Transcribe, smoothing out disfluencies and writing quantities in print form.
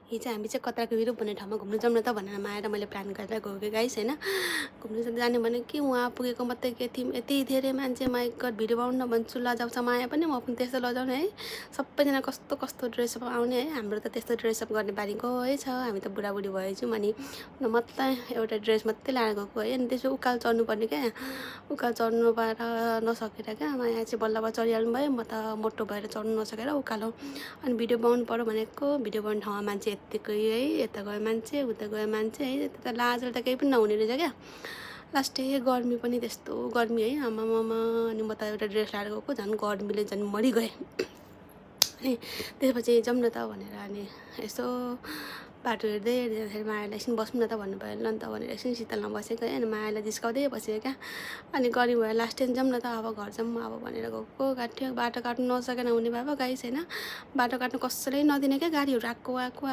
हिजो हामी चाहिँ कताको विरूप भन्ने ठाउँमा घुम्नु जाउँ न त भनेर माया र मैले प्लान गरेर गएको कि गाइस होइन। घुम्नु जाने भने कि उहाँ पुगेको मात्रै के थियौँ, यति धेरै मान्छे माइक गड भिडियो बनाउन भन्छु लजाउँछ माया पनि, म पनि त्यस्तो लजाउने है। सबैजना कस्तो कस्तो ड्रेसअप आउने है, हाम्रो त त्यस्तो ड्रेसअप गर्ने बानी गएकै छ, हामी त बुढाबुढी भएछौँ। अनि मात्रै एउटा ड्रेस मात्रै लगाएर गएको है। अनि त्यसपछि उकालो चढ्नुपर्ने क्या, उकालो चढ्नु पाएर नसकेर क्या माया चाहिँ बल्ल चढिहाल्नु भयो, म त मोटो भएर चढ्नु नसकेर उकालो। अनि भिडियो बनाउनु पऱ्यो भनेको, भिडियो बनाउने ठाउँमा मान्छे यत्तिकै है, यता गयो मान्छे उता गयो मान्छे है, त्यता लाजले त केही पनि नहुने रहेछ क्या। लास्टै गर्मी पनि त्यस्तो गर्मी है, आमामामा। अनि म त एउटा ड्रेस लगाएर गएको, झन् गर्मीले झन् मरिगएँ। अनि त्यसपछि जाउँ न त भनेर अनि यसो बाटो हेर्दै हेर्दाखेरि मायालाई एकछिन बस्नु न त भन्नुभयो। ल नि त भनेर एकछिन शीतलमा बसेको है। अनि मायालाई जिस्काउँदै बसेको क्या। अनि गर्मी भयो, लास्ट टाइम जाउँ न त अब घर जाउँ अब भनेर गएको। काट्यो बाटो काट्नु नसकेन हुने भए गाइस होइन, बाटो काट्नु कसैले नदिने क्या, गाडीहरू आएको आएको